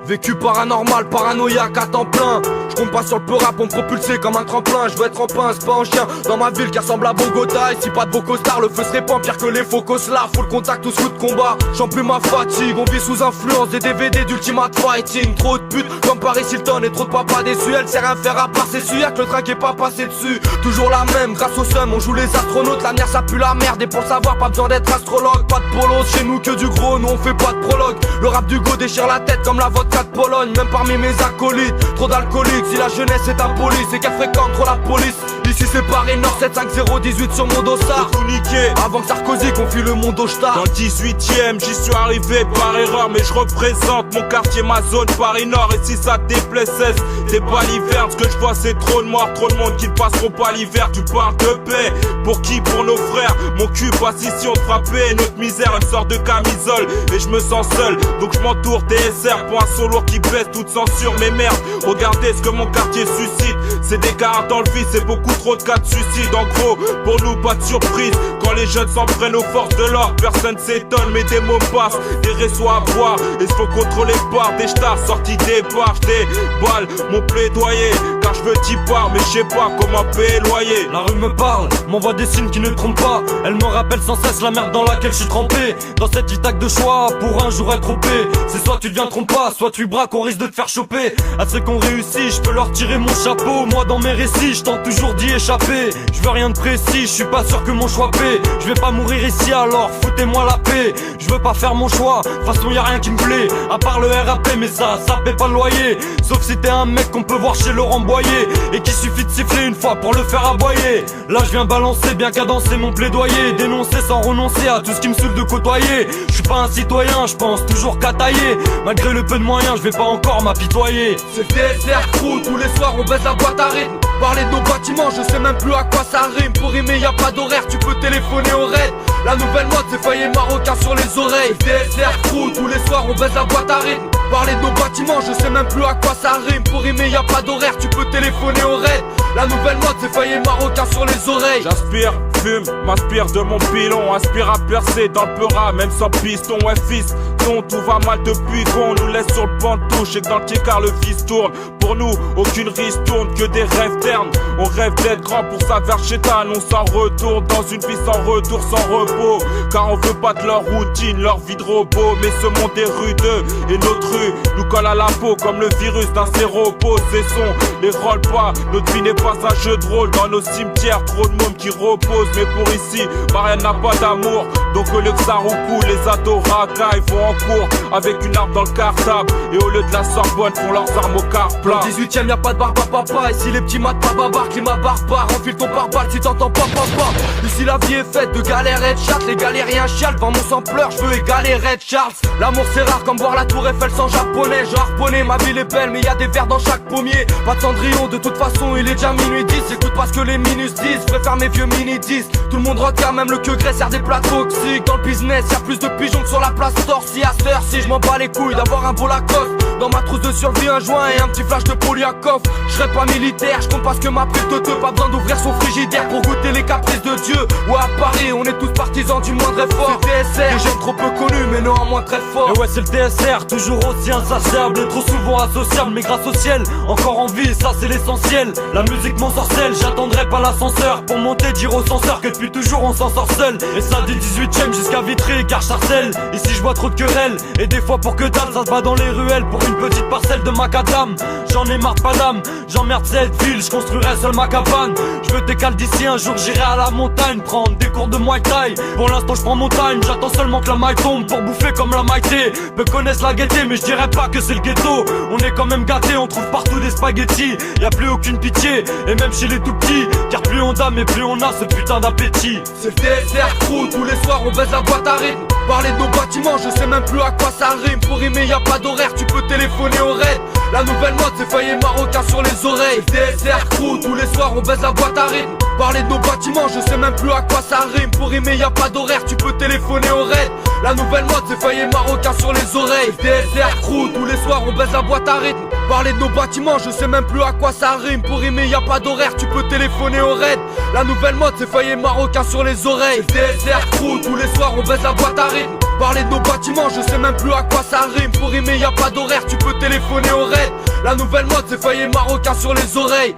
Vécu paranormal, paranoïaque à temps plein. J'compte pas sur le peu rap pour me propulser comme un tremplin. J'veux être en pince, pas en chien. Dans ma ville qui ressemble à Bogota. Ici pas de beaux costards, le feu se répand pire que les faux coslards. Full contact ou sous de combat, j'en plus ma fatigue. On vit sous influence des DVD d'Ultimate Fighting. Trop de putes comme Paris Hilton et trop de papas déçus. Elle sait rien faire à part s'essuyer avec le train qui est pas passé dessus. Toujours la même, grâce au seum, on joue les astronautes. L'avenir ça pue la merde et pour le savoir pas besoin d'être astrologue. Pas de polos, chez nous que du gros, nous on fait pas de prologue. Le rap du go déchire la tête comme la vodka de Pologne. Même parmi mes acolytes, trop d'alcooliques. Si la jeunesse est impolie, c'est qu'elle fréquente trop la police. Ici c'est Paris Nord, 75018 sur mon dossard. Tout niqué. Avant que Sarkozy confie le monde au star. Dans le 18ème, j'y suis arrivé par erreur. Mais je représente mon quartier, ma zone, Paris Nord. Et si ça te déplaît, cesse, t'es pas l'hiver. Ce que je vois c'est trop de morts, trop de monde qui ne passeront pas l'hiver. Tu parles de paix, pour qui? Pour nos frères. Mon cul passe ici, on te frappait. Notre misère, une sorte de camisole. Et je me sens seul, donc je m'entoure TSR. Pour un son lourd qui baisse toute censure. Mais merde, regardez ce que mon quartier suscite. C'est des gars dans le vide, c'est beaucoup trop de cas de suicide. En gros, pour nous pas de surprise. Quand les jeunes s'en prennent aux forces de l'ordre, personne s'étonne, mais des mots passent, des réseaux à boire. Et faut contrôler par des stars sortis des barges, des balles, mon plaidoyer. Car je veux t'y part, mais je sais pas comment payer le loyer. La rue me parle, m'envoie des signes qui ne trompent pas. Elle me rappelle sans cesse la merde dans laquelle je suis trempé. Dans cette itaque de choix, pour un jour être trompé. C'est soit tu deviens trompe pas, soit tu braques, on risque de te faire choper. À ceux qu'on réussit, je peux leur tirer mon chapeau. Moi dans mes récits, je tente toujours d'y échapper. Je veux rien de précis, je suis pas sûr que mon choix paie. Je vais pas mourir ici alors, foutez-moi la paix. Je veux pas faire mon choix, de toute façon y'a rien qui me plaît. À part le RAP, mais ça paie pas le loyer. Sauf si t'es un mec qu'on peut voir chez Laurent Boyer et qu'il suffit de siffler une fois pour le faire aboyer. Là je viens balancer, bien cadencer mon plaidoyer. Dénoncer sans renoncer à tout ce qui me saoule de côtoyer. Je suis pas un citoyen, je pense toujours qu'à tailler. Malgré le peu de moyens, je vais pas encore m'apitoyer. C'est le TSR crew, tous les soirs on baisse la boîte à rythme. Parler de nos bâtiments, je sais même plus à quoi ça rime. Pour rimer y'a pas d'horaire, tu peux téléphoner au raid. La nouvelle mode c'est faillir marocain sur les oreilles. TSR crew, tous les soirs on baisse la boîte à rythme. Parler de nos bâtiments, je sais même plus à quoi ça rime. Pour rimer y'a pas d'horaire, tu peux téléphoner au raid. La nouvelle mode c'est faillir marocain sur les oreilles. J'aspire, fume, m'inspire de mon pilon. Aspire à percer dans le peura, même sans piston. Ouais fils, non, tout va mal depuis qu'on nous laisse sur le banc de touche. Et que dans le tiers le fils tourne. Pour nous, aucune ristourne, que des rêves ternes. On rêve d'être grand pour ça vers chétan. On s'en retourne dans une vie sans retour, sans repos. Car on veut pas de leur routine, leur vie de robot. Mais ce monde est rude et notre rue nous colle à la peau comme le virus d'un séropos. Cessons les rôles pas, notre vie n'est pas un jeu de rôle. Dans nos cimetières, trop de monde qui repose. Mais pour ici, Marianne n'a pas d'amour. Donc au lieu que ça roucoule, les ados racailles vont en cours avec une arme dans le cartable. Et au lieu de la Sorbonne, font leurs armes au car plat. Dans le 18ème y'a pas de barbe à papa. Ici les petits matent pas babar, climat barbare. Enfile ton pare-balles si t'entends pas papa. Ici la vie est faite de galères et de chattes. Les galériens chialent, devant mon sang pleure, je veux égaler Red Charles. L'amour c'est rare comme voir la tour Eiffel sans japonais. J'ai harponné, ma ville est belle mais y'a des vers dans chaque pommier. Pas de Cendrillon, de toute façon il est déjà minuit 10. Écoute pas ce que les minus disent, je préfère mes vieux mini 10. Tout le monde regarde, même le queue graisse sert des plats toxiques. Dans le business y'a plus de pigeons que sur la place Torsi. À cette heure-ci je m'en bats les couilles d'avoir un beau Lacoste. Dans ma trousse de survie un joint et un petit flash de Poliakov. Je serai pas militaire, je compte pas ce que ma prise de deux. Pas besoin d'ouvrir son frigidaire pour goûter les caprices de Dieu. Ouais à Paris on est tous partisans du moindre effort. C'est le TSR, des jeunes trop peu connus mais néanmoins très forts. Et ouais c'est le TSR, toujours aussi insatiable. Trop souvent associable mais grâce au ciel encore en vie, ça c'est l'essentiel. La musique m'ensorcelle, j'attendrai pas l'ascenseur pour monter, dire au censeur que depuis toujours on s'en sort seul. Et ça du 18ème jusqu'à Vitry, car Sarcelles. Ici je vois trop de querelles et des fois pour que dalle ça se bat dans les ruelles pour une petite parcelle de macadam. J'en ai marre pas d'âme, j'emmerde cette ville, je construirai seul ma cabane. Je veux décaler d'ici un jour, j'irai à la montagne prendre des cours de Muay Thai. Pour l'instant je prends mon time, j'attends seulement que la maille tombe pour bouffer comme la maïté. Peu connaissent la gaieté mais je dirais pas que c'est le ghetto. On est quand même gâtés, on trouve partout des spaghettis. Y'a plus aucune pitié, et même chez les tout petits. Car plus on dame et plus on a ce putain d'appétit. C'est le TSR crew, tous les soirs on baisse la boîte à rythme. Parler de nos bâtiments, je sais même plus à quoi ça rime. Pour rimer y'a pas d'horaire, tu peux téléphoner au raid. La nouvelle mode c'est faillir marocain sur les oreilles. TSR crew, tous les soirs on baisse la boîte à rythme. Parler de nos bâtiments, je sais même plus à quoi ça rime. Pour rimer y'a pas d'horaire, tu peux téléphoner au raid. La nouvelle mode c'est faillir marocain sur les oreilles. TSR crew, tous les soirs on baisse la boîte à rythme. Parler de nos bâtiments, je sais même plus à quoi ça rime. Pour rimer y'a pas d'horaire, tu peux téléphoner au raid. La nouvelle mode c'est faillir marocain sur les oreilles. TSR crew, tous les soirs on baisse la boîte à rythme. Parler de nos bâtiments, je sais même plus à quoi ça rime. Pour rimer, y a pas d'horaire, tu peux téléphoner au raid. La nouvelle mode, c'est faillir marocain sur les oreilles.